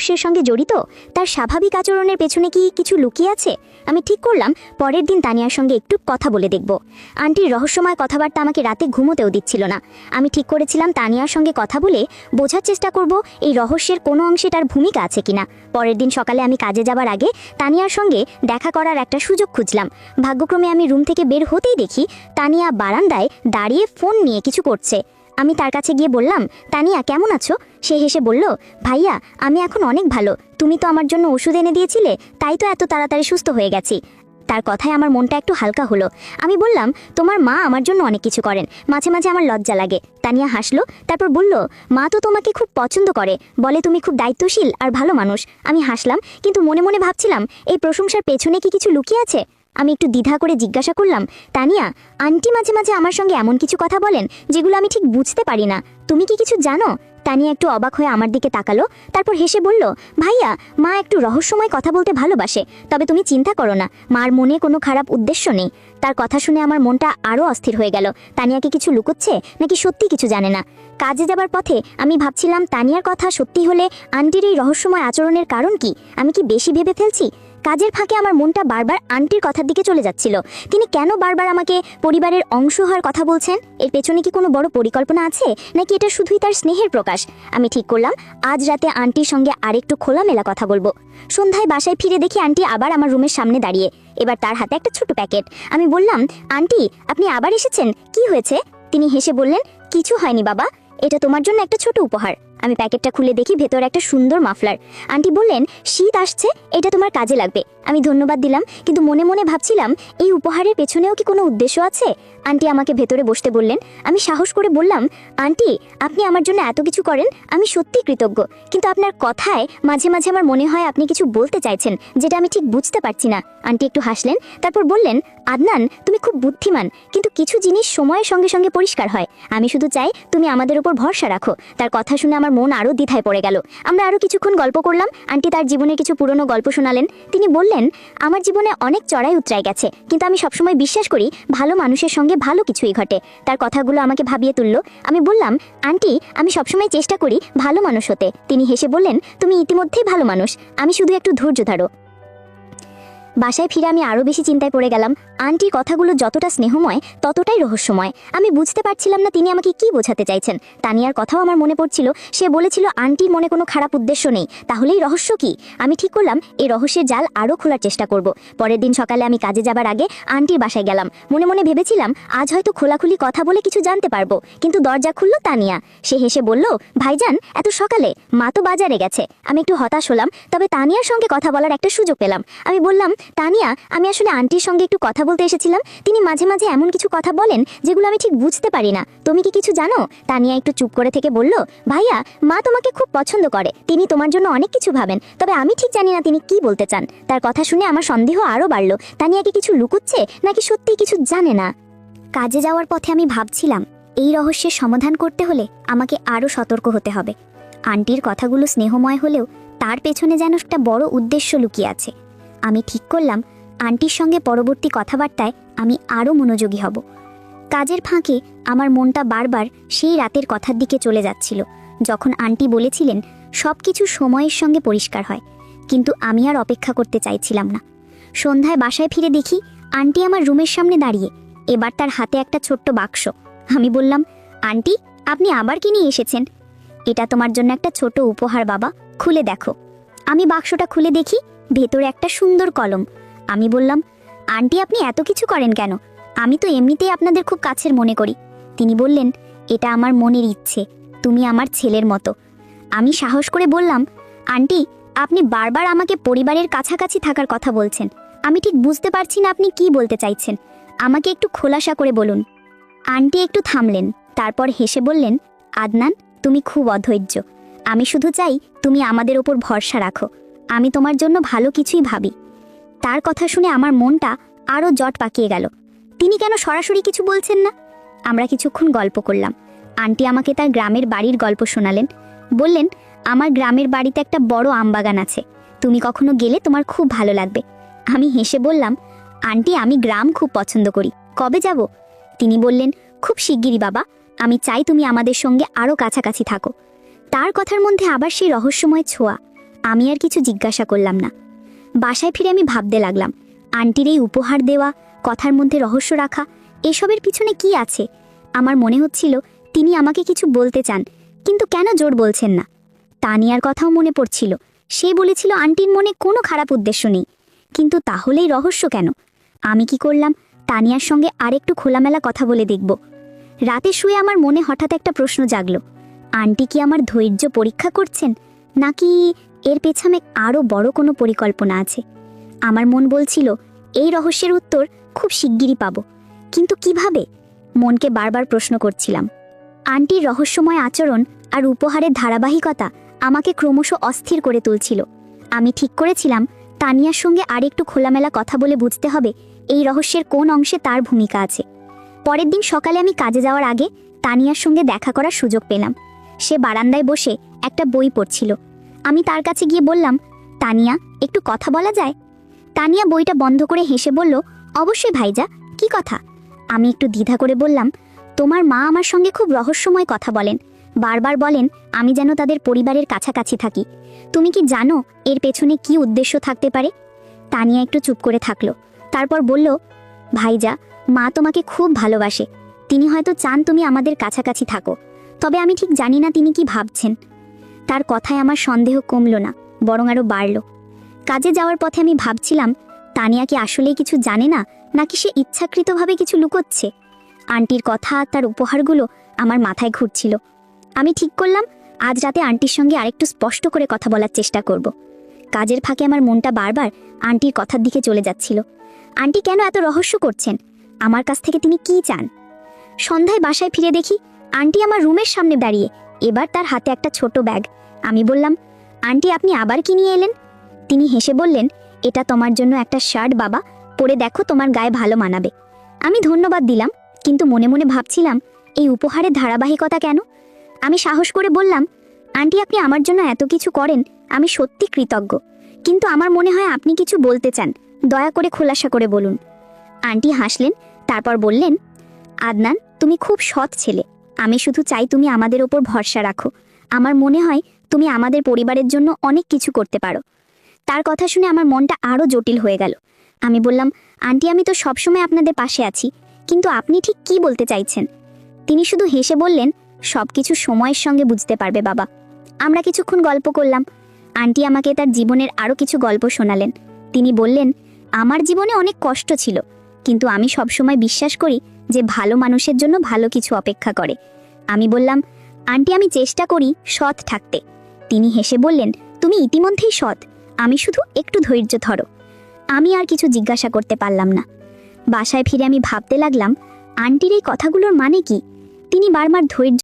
রহস্যের সঙ্গে জড়িত? তার স্বাভাবিক আচরণের পেছনে কি কিছু লুকিয়ে আছে? আমি ঠিক করলাম পরের দিন তানিয়ার সঙ্গে একটু কথা বলে দেখব। আন্টির রহস্যময় কথাবার্তা আমাকে রাতে ঘুমোতেও দিচ্ছিল না। আমি ঠিক করেছিলাম তানিয়ার সঙ্গে কথা বলে বোঝার চেষ্টা করব এই রহস্যের কোনো অংশে তার ভূমিকা আছে কিনা। পরের দিন সকালে আমি কাজে যাবার আগে তানিয়ার সঙ্গে দেখা করার একটা সুযোগ খুঁজলাম। ভাগ্যক্রমে আমি রুম থেকে বের হতেই দেখি তানিয়া বারান্দায় দাঁড়িয়ে ফোন নিয়ে কিছু করছে। আমি তার কাছে গিয়ে বললাম, তানিয়া কেমন আছো? সে হেসে বলল, ভাইয়া আমি এখন অনেক ভালো। তুমি তো আমার জন্য ওষুধ এনে দিয়েছিলে, তাই তো এত তাড়াতাড়ি সুস্থ হয়ে গেছি। তার কথায় আমার মনটা একটু হালকা হলো। আমি বললাম, তোমার মা আমার জন্য অনেক কিছু করেন, মাঝে মাঝে আমার লজ্জা লাগে। তানিয়া হাসলো, তারপর বলল, মা তো তোমাকে খুব পছন্দ করে, বলে তুমি খুব দায়িত্বশীল আর ভালো মানুষ। আমি হাসলাম, কিন্তু মনে মনে ভাবছিলাম এই প্রশংসার পেছনে কি কিছু লুকিয়ে আছে। আমি একটু দ্বিধা করে জিজ্ঞাসা করলাম, তানিয়া আন্টি মাঝে মাঝে আমার সঙ্গে এমন কিছু কথা বলেন যেগুলো আমি ঠিক বুঝতে পারি না, তুমি কি কিছু জানো? তানিয়া একটু অবাক হয়ে আমার দিকে তাকালো, তারপর হেসে বলল, ভাইয়া মা একটু রহস্যময় কথা বলতে ভালোবাসে, তবে তুমি চিন্তা করো না, মার মনে কোনো খারাপ উদ্দেশ্য নেই। তার কথা শুনে আমার মনটা আরও অস্থির হয়ে গেল। তানিয়া কি কিছু লুকোচ্ছে নাকি সত্যি কিছু জানে না? কাজে যাবার পথে আমি ভাবছিলাম তানিয়ার কথা সত্যি হলে আন্টির এই রহস্যময় আচরণের কারণ কি? আমি কি বেশি ভেবে ফেলছি? কাজের ফাঁকে আমার মনটা বারবার আন্টির কথার দিকে চলে যাচ্ছিল। তিনি কেন বারবার আমাকে পরিবারের অংশ হওয়ার কথা বলছেন? এর পেছনে কি কোনো বড় পরিকল্পনা আছে, নাকি এটা শুধুই তার স্নেহের প্রকাশ? আমি ঠিক করলাম আজ রাতে আন্টির সঙ্গে আরেকটু খোলামেলা কথা বলবো। সন্ধ্যায় বাসায় ফিরে দেখি আন্টি আবার আমার রুমের সামনে দাঁড়িয়ে, এবার তার হাতে একটা ছোট প্যাকেট। আমি বললাম, আন্টি আপনি আবার এসেছেন, কি হয়েছে? তিনি হেসে বললেন, কিছু হয়নি বাবা, এটা তোমার জন্য একটা ছোট উপহার। আমি প্যাকেটটা খুলে দেখি ভেতরে একটা সুন্দর মাফলার। আন্টি বললেন, শীত আসছে, এটা তোমার কাজে লাগবে। আমি ধন্যবাদ দিলাম, কিন্তু মনে মনে ভাবছিলাম এই উপহারের পেছনেও কি কোনো উদ্দেশ্য আছে? আন্টি আমাকে ভেতরে বসতে বললেন। আমি সাহস করে বললাম, আন্টি আপনি আমার জন্য এত কিছু করেন, আমি সত্যি কৃতজ্ঞ, কিন্তু আপনার কথায় মাঝে মাঝে আমার মনে হয় আপনি কিছু বলতে চাইছেন যেটা আমি ঠিক বুঝতে পারছি না। আন্টি একটু হাসলেন, তারপর বললেন, আদনান তুমি খুব বুদ্ধিমান, কিন্তু কিছু জিনিস সময়ের সঙ্গে সঙ্গে পরিষ্কার হয়। আমি শুধু চাই তুমি আমাদের উপর ভরসা রাখো। তার কথা শুনে আমার মন আরও দ্বিধায় পড়ে গেল। আমরা আরও কিছুক্ষণ গল্প করলাম। আন্টি তার জীবনের কিছু পুরনো গল্প শোনালেন। তিনি বললেন, আমার জীবনে অনেক চড়াই উতরাই গেছে, কিন্তু আমি সবসময় বিশ্বাস করি ভালো মানুষের সঙ্গে ভালো কিছুই ঘটে। তার কথাগুলো আমাকে ভাবিয়ে তুলল। আমি বললাম, আন্টি আমি সবসময় চেষ্টা করি ভালো মানুষ হতে। তিনি হেসে বললেন, তুমি ইতিমধ্যেই ভালো মানুষ, আমি শুধু একটু ধৈর্য ধরো। বাসায় ফিরে আমি আরও বেশি চিন্তায় পড়ে গেলাম। আন্টির কথাগুলো যতটা স্নেহময় ততটাই রহস্যময়। আমি বুঝতে পারছিলাম না তিনি আমাকে কি বোঝাতে চাইছেন। তানিয়ার কথাও আমার মনে পড়ছিল, সে বলেছিল আন্টির মনে কোনো খারাপ উদ্দেশ্য নেই। তাহলেই রহস্য কি? আমি ঠিক করলাম এই রহস্যের জাল আরও খোলার চেষ্টা করব। পরের দিন সকালে আমি কাজে যাবার আগে আন্টির বাসায় গেলাম। মনে মনে ভেবেছিলাম আজ হয়তো খোলাখুলি কথা বলে কিছু জানতে পারবো, কিন্তু দরজা খুলল তানিয়া। সে হেসে বলল, ভাইজান এত সকালে? মা তো বাজারে গেছে। আমি একটু হতাশ হলাম, তবে তানিয়ার সঙ্গে কথা বলার একটা সুযোগ পেলাম। আমি বললাম, তানিয়া আমি আসলে আন্টির সঙ্গে একটু কথা বলতে এসেছিলাম। তিনি মাঝে মাঝে এমন কিছু কথা বলেন যেগুলো আমি ঠিক বুঝতে পারি না। তুমি কি কিছু জানো? তানিয়া একটু চুপ করে থেকে বলল, ভাইয়া মা তোমাকে খুব পছন্দ করে, তিনি তোমার জন্য অনেক কিছু ভাবেন, তবে আমি ঠিক জানি না তিনি কি বলতে চান। তার কথা শুনে আমার সন্দেহ আরও বাড়ল। তানিয়া কি কিছু লুকুচ্ছে, নাকি সত্যি কিছু জানে না? কাজে যাওয়ার পথে আমি ভাবছিলাম এই রহস্যের সমাধান করতে হলে আমাকে আরও সতর্ক হতে হবে। আন্টির কথাগুলো স্নেহময় হলেও তার পেছনে যেন একটা বড় উদ্দেশ্য লুকিয়ে আছে। আমি ঠিক করলাম আন্টির সঙ্গে পরবর্তী কথাবার্তায় আমি আরও মনোযোগী হব। কাজের ফাঁকে আমার মনটা বারবার সেই রাতের কথার দিকে চলে যাচ্ছিল, যখন আন্টি বলেছিলেন সব কিছু সময়ের সঙ্গে পরিষ্কার হয়। কিন্তু আমি আর অপেক্ষা করতে চাইছিলাম না। সন্ধ্যায় বাসায় ফিরে দেখি আন্টি আমার রুমের সামনে দাঁড়িয়ে, এবার তার হাতে একটা ছোট্ট বাক্স। আমি বললাম, আন্টি আপনি আবার কি নিয়ে এসেছেন? এটা তোমার জন্য একটা ছোট উপহার বাবা, খুলে দেখো। আমি বাক্সটা খুলে দেখি ভেতরে একটা সুন্দর কলম। আমি বললাম, আন্টি আপনি এত কিছু করেন কেন? আমি তো এমনিতেই আপনাদের খুব কাছের মনে করি। তিনি বললেন, এটা আমার মনের ইচ্ছে, তুমি আমার ছেলের মতো। আমি সাহস করে বললাম, আন্টি আপনি বারবার আমাকে পরিবারের কাছাকাছি থাকার কথা বলছেন, আমি ঠিক বুঝতে পারছি না আপনি কি বলতে চাইছেন, আমাকে একটু খোলাসা করে বলুন। আন্টি একটু থামলেন, তারপর হেসে বললেন, আদনান তুমি খুব অধৈর্য, আমি শুধু চাই তুমি আমাদের ওপর ভরসা রাখো, আমি তোমার জন্য ভালো কিছুই ভাবি। তার কথা শুনে আমার মনটা আরও জট পাকিয়ে গেল। তিনি কেন সরাসরি কিছু বলছেন না? আমরা কিছুক্ষণ গল্প করলাম। আন্টি আমাকে তার গ্রামের বাড়ির গল্প শোনালেন। বললেন, আমার গ্রামের বাড়িতে একটা বড় আমবাগান আছে, তুমি কখনো গেলে তোমার খুব ভালো লাগবে। আমি হেসে বললাম, আন্টি আমি গ্রাম খুব পছন্দ করি, কবে যাব? তিনি বললেন, খুব শিগগিরই বাবা, আমি চাই তুমি আমাদের সঙ্গে আরও কাছাকাছি থাকো। তার কথার মধ্যে আবার সেই রহস্যময় ছোঁয়া। আমি আর কিছু জিজ্ঞাসা করলাম না। বাসায় ফিরে আমি ভাবতে লাগলাম, আন্টির এই উপহার দেওয়া, কথার মধ্যে রহস্য রাখা, এসবের পিছনে কি আছে? আমার মনে হচ্ছিল তিনি আমাকে কিছু বলতে চান, কিন্তু কেন জোর বলছেন না। তানিয়ার কথাও মনে পড়ছিল। সে বলেছিল আন্টির মনে কোনো খারাপ উদ্দেশ্য নেই, কিন্তু তাহলেই রহস্য কেন? আমি কি করলাম, তানিয়ার সঙ্গে আরেকটু খোলামেলা কথা বলে দেখব। রাতে শুয়ে আমার মনে হঠাৎ একটা প্রশ্ন জাগলো, আন্টি কি আমার ধৈর্য পরীক্ষা করছেন, নাকি এর পেছনে আরও বড় কোনো পরিকল্পনা আছে? আমার মন বলছিল এই রহস্যের উত্তর খুব শিগগিরই পাবো, কিন্তু কিভাবে? মনকে বারবার প্রশ্ন করছিলাম। আন্টির রহস্যময় আচরণ আর উপহারের ধারাবাহিকতা আমাকে ক্রমশ অস্থির করে তুলছিল। আমি ঠিক করেছিলাম তানিয়ার সঙ্গে আরেকটু খোলামেলা কথা বলে বুঝতে হবে এই রহস্যের কোন অংশে তার ভূমিকা আছে। পরের দিন সকালে আমি কাজে যাওয়ার আগে তানিয়ার সঙ্গে দেখা করার সুযোগ পেলাম। সে বারান্দায় বসে একটা বই পড়ছিল। আমি তার কাছে গিয়ে বললাম, তানিয়া, একটু কথা বলা যায়? তানিয়া বইটা বন্ধ করে হেসে বলল, অবশ্যই ভাইজা, কি কথা? আমি একটু দ্বিধা করে বললাম, তোমার মা আমার সঙ্গে খুব রহস্যময় কথা বলেন, বারবার বলেন আমি যেন তাদের পরিবারের কাছাকাছি থাকি। তুমি কি জানো এর পেছনে কি উদ্দেশ্য থাকতে পারে? তানিয়া একটু চুপ করে থাকলো, তারপর বলল, ভাইজা, মা তোমাকে খুব ভালোবাসে। তিনি হয়তো চান তুমি আমাদের কাছাকাছি থাকো, তবে আমি ঠিক জানি না তিনি কি ভাবছেন। তার কথায় আমার সন্দেহ কমল না, বরং আরও বাড়ল। কাজে যাওয়ার পথে আমি ভাবছিলাম, তানিয়া কি আসলেই কিছু জানে না, নাকি সে ইচ্ছাকৃতভাবে কিছু লুকোচ্ছে? আন্টির কথা আর তার উপহারগুলো আমার মাথায় ঘুরছিল। আমি ঠিক করলাম আজ রাতে আন্টির সঙ্গে আরেকটু স্পষ্ট করে কথা বলার চেষ্টা করব। কাজের ফাঁকে আমার মনটা বারবার আন্টির কথার দিকে চলে যাচ্ছিল। আন্টি কেন এত রহস্য করছেন? আমার কাছ থেকে তিনি কি চান? সন্ধ্যায় বাসায় ফিরে দেখি আন্টি আমার রুমের সামনে দাঁড়িয়ে, এবার তার হাতে একটা ছোট ব্যাগ। আমি বললাম, আন্টি, আপনি আবার কি নিয়ে এলেন? তিনি হেসে বললেন, এটা তোমার জন্য একটা শার্ট বাবা, পরে দেখো, তোমার গায়ে ভালো মানাবে। আমি ধন্যবাদ দিলাম, কিন্তু মনে মনে ভাবছিলাম এই উপহারের ধারাবাহিকতা কেন? আমি সাহস করে বললাম, আন্টি, আপনি আমার জন্য এত কিছু করেন, আমি সত্যি কৃতজ্ঞ, কিন্তু আমার মনে হয় আপনি কিছু বলতে চান, দয়া করে খোলাসা করে বলুন। আন্টি হাসলেন, তারপর বললেন, আদনান, তুমি খুব সৎ ছেলে। আমি শুধু চাই তুমি আমাদের ওপর ভরসা রাখো। আমার মনে হয় তুমি আমাদের পরিবারের জন্য অনেক কিছু করতে পারো। তার কথা শুনে আমার মনটা আরও জটিল হয়ে গেল। আমি বললাম, আন্টি, আমি তো সবসময় আপনাদের পাশে আছি, কিন্তু আপনি ঠিক কি বলতে চাইছেন? তিনি শুধু হেসে বললেন, সবকিছু সময়ের সঙ্গে বুঝতে পারবে বাবা। আমরা কিছুক্ষণ গল্প করলাম। আন্টি আমাকে তার জীবনের আরও কিছু গল্প শোনালেন। তিনি বললেন, আমার জীবনে অনেক কষ্ট ছিল, কিন্তু আমি সবসময় বিশ্বাস করি যে ভালো মানুষের জন্য ভালো কিছু অপেক্ষা করে। আমি বললাম, আন্টি, আমি চেষ্টা করি সৎ থাকতে। তিনি হেসে বললেন, তুমি ইতিমধ্যেই সৎ, আমি শুধু একটু ধৈর্য ধরো। আমি আর কিছু জিজ্ঞাসা করতে পারলাম না। বাসায় ফিরে আমি ভাবতে লাগলাম, আন্টির এই কথাগুলোর মানে কি? তিনি বারবার ধৈর্য